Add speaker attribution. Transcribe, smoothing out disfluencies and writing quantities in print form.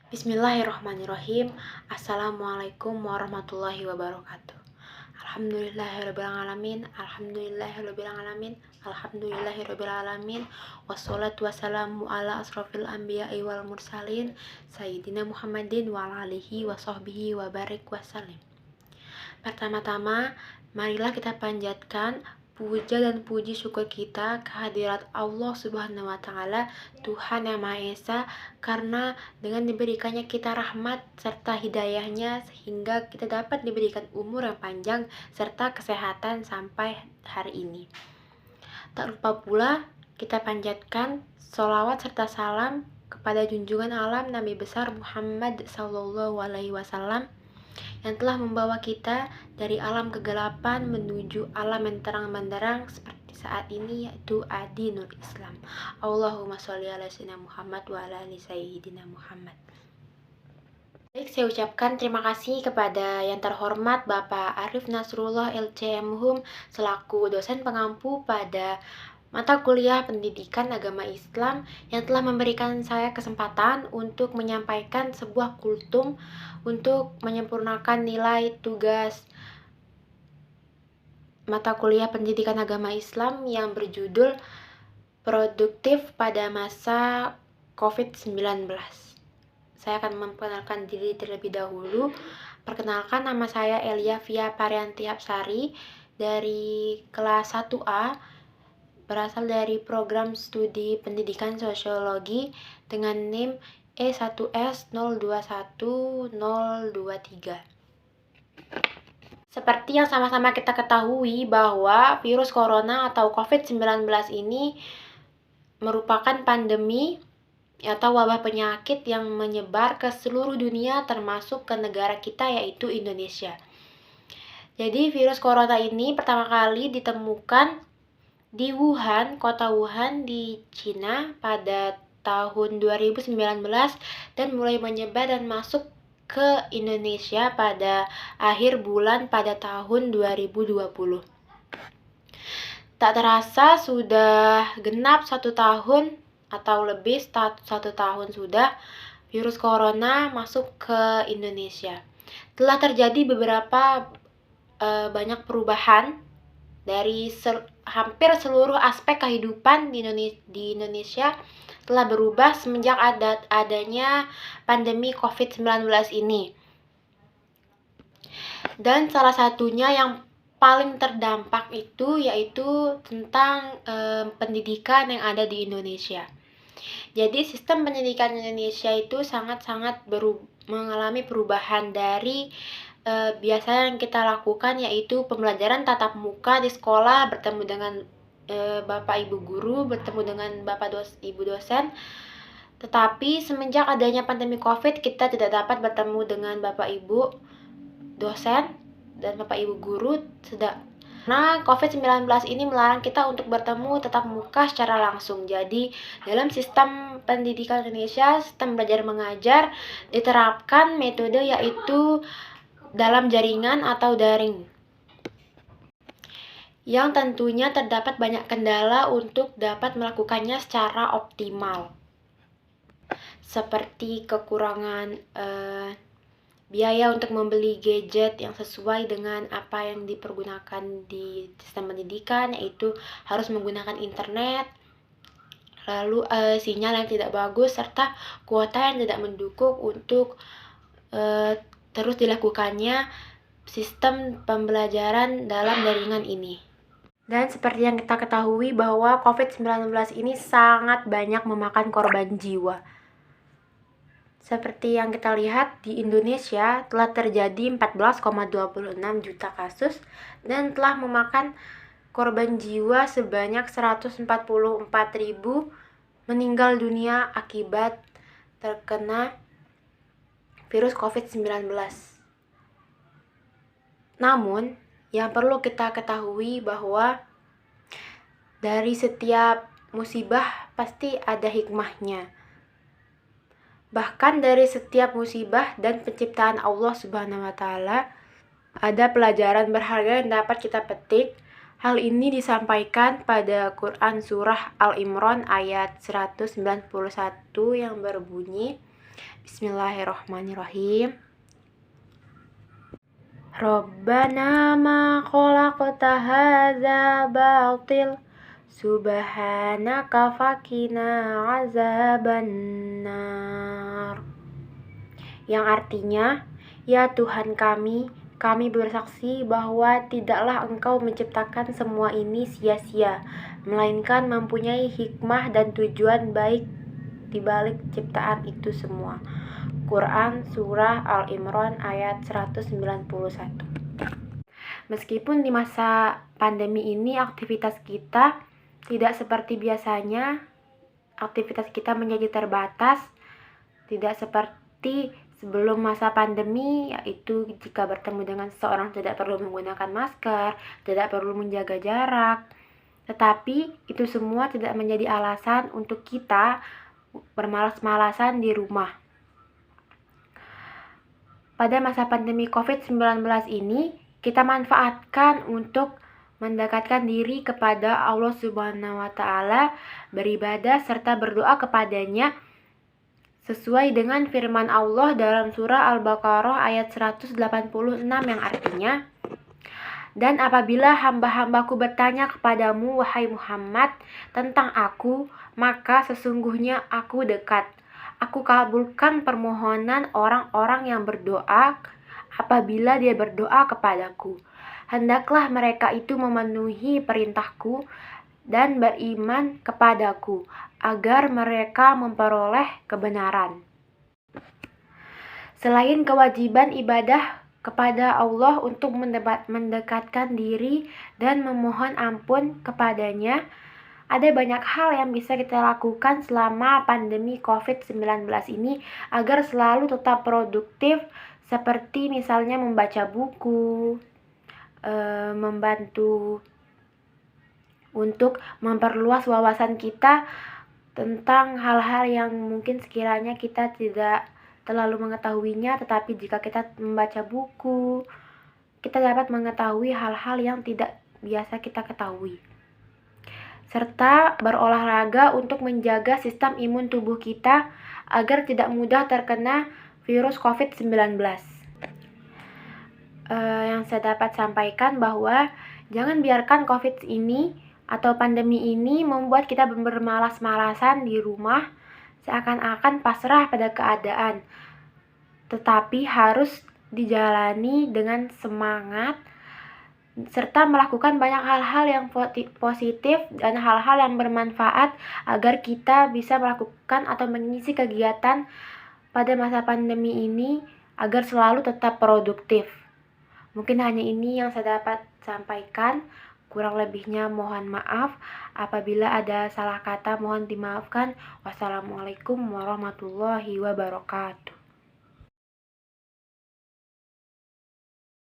Speaker 1: Bismillahirrahmanirrahim. Assalamualaikum warahmatullahi wabarakatuh. Alhamdulillahirrabbilalamin. Alhamdulillahirrabbilalamin. Alhamdulillahirrabbilalamin. Wassalatu wassalamu ala asrofil anbiya'i wal mursalin Sayyidina Muhammadin wa ala alihi wa sahbihi wa barik wasallim. Pertama-tama, marilah kita panjatkan puja dan puji syukur kita kehadirat Allah Subhanahu wa Ta'ala, Tuhan yang Maha Esa, karena dengan diberikannya kita rahmat serta hidayahnya sehingga kita dapat diberikan umur yang panjang serta kesehatan sampai hari ini. Tak lupa pula kita panjatkan sholawat serta salam kepada junjungan alam Nabi besar Muhammad SAW yang telah membawa kita dari alam kegelapan menuju alam yang terang benderang seperti saat ini, yaitu Adinul Islam. Allahumma sholli ala sayyidina Muhammad wa ala ali sayyidina Muhammad. Baik, saya ucapkan terima kasih kepada yang terhormat Bapak Arif Nasrullah LCMhum selaku dosen pengampu pada mata kuliah Pendidikan Agama Islam yang telah memberikan saya kesempatan untuk menyampaikan sebuah kultum untuk menyempurnakan nilai tugas mata kuliah Pendidikan Agama Islam yang berjudul Produktif pada Masa COVID-19. Saya akan memperkenalkan diri terlebih dahulu. Perkenalkan, nama saya Elia Via Parianti Hapsari dari kelas 1A, berasal dari program studi pendidikan sosiologi dengan NIM E1S021023. Seperti yang sama-sama kita ketahui bahwa virus corona atau COVID-19 ini merupakan pandemi atau wabah penyakit yang menyebar ke seluruh dunia termasuk ke negara kita yaitu Indonesia. Jadi virus corona ini pertama kali ditemukan di Wuhan, kota Wuhan di Cina pada tahun 2019 dan mulai menyebar dan masuk ke Indonesia pada akhir bulan pada tahun 2020. Tak terasa sudah genap 1 tahun atau lebih 1 tahun sudah virus corona masuk ke Indonesia. Telah terjadi beberapa banyak perubahan dari hampir seluruh aspek kehidupan di Indonesia telah berubah semenjak adanya pandemi COVID-19 ini. Dan salah satunya yang paling terdampak itu yaitu tentang pendidikan yang ada di Indonesia. Jadi sistem pendidikan Indonesia itu sangat-sangat mengalami perubahan dari biasa yang kita lakukan yaitu pembelajaran tatap muka di sekolah, bertemu dengan Bapak Ibu guru, bertemu dengan Ibu dosen. Tetapi semenjak adanya pandemi COVID, kita tidak dapat bertemu dengan Bapak Ibu dosen dan Bapak Ibu guru karena COVID-19 ini melarang kita untuk bertemu tatap muka secara langsung. Jadi, dalam sistem pendidikan Indonesia, sistem belajar mengajar diterapkan metode yaitu dalam jaringan atau daring, yang tentunya terdapat banyak kendala untuk dapat melakukannya secara optimal, seperti kekurangan biaya untuk membeli gadget yang sesuai dengan apa yang dipergunakan di sistem pendidikan, yaitu harus menggunakan internet, lalu sinyal yang tidak bagus, serta kuota yang tidak mendukung untuk terus dilakukannya sistem pembelajaran dalam jaringan ini. Dan seperti yang kita ketahui bahwa COVID-19 ini sangat banyak memakan korban jiwa. Seperti yang kita lihat di Indonesia telah terjadi 14,26 juta kasus dan telah memakan korban jiwa sebanyak 144.000 meninggal dunia akibat terkena virus COVID-19. Namun, yang perlu kita ketahui bahwa dari setiap musibah pasti ada hikmahnya. Bahkan dari setiap musibah dan penciptaan Allah Subhanahu wa Ta'ala ada pelajaran berharga yang dapat kita petik. Hal ini disampaikan pada Quran Surah Al-Imran ayat 191 yang berbunyi, Bismillahirrahmanirrahim. Rabbana ma khalaqta hadza batil subhanaka faqina azabannar. Yang artinya, ya Tuhan kami bersaksi bahwa tidaklah Engkau menciptakan semua ini sia-sia, melainkan mempunyai hikmah dan tujuan baik di balik ciptaan itu semua. Quran Surah Al-Imran ayat 191. Meskipun di masa pandemi ini aktivitas kita tidak seperti biasanya, aktivitas kita menjadi terbatas, tidak seperti sebelum masa pandemi, yaitu jika bertemu dengan seseorang tidak perlu menggunakan masker, tidak perlu menjaga jarak. Tetapi itu semua tidak menjadi alasan untuk kita bermalas-malasan di rumah. Pada masa pandemi COVID-19 ini, kita manfaatkan untuk mendekatkan diri kepada Allah Subhanahu wa Ta'ala, beribadah serta berdoa kepadanya sesuai dengan firman Allah dalam surah Al-Baqarah ayat 186 yang artinya, dan apabila hamba-hambaku bertanya kepadamu, wahai Muhammad, tentang aku, maka sesungguhnya aku dekat. Aku kabulkan permohonan orang-orang yang berdoa apabila dia berdoa kepadaku. Hendaklah mereka itu memenuhi perintahku dan beriman kepadaku, agar mereka memperoleh kebenaran. Selain kewajiban ibadah kepada Allah untuk mendekatkan diri dan memohon ampun kepadanya, ada banyak hal yang bisa kita lakukan selama pandemi COVID-19 ini agar selalu tetap produktif, seperti misalnya membaca buku, membantu untuk memperluas wawasan kita tentang hal-hal yang mungkin sekiranya kita tidak terlalu mengetahuinya, tetapi jika kita membaca buku, kita dapat mengetahui hal-hal yang tidak biasa kita ketahui. Serta berolahraga untuk menjaga sistem imun tubuh kita agar tidak mudah terkena virus COVID-19. Yang saya dapat sampaikan bahwa jangan biarkan COVID ini atau pandemi ini membuat kita bermalas-malasan di rumah, seakan-akan pasrah pada keadaan. Tetapi harus dijalani dengan semangat, serta melakukan banyak hal-hal yang positif dan hal-hal yang bermanfaat agar kita bisa melakukan atau mengisi kegiatan pada masa pandemi ini agar selalu tetap produktif. Mungkin hanya ini yang saya dapat sampaikan. Kurang lebihnya mohon maaf. Apabila ada salah kata mohon dimaafkan. Wassalamualaikum warahmatullahi wabarakatuh.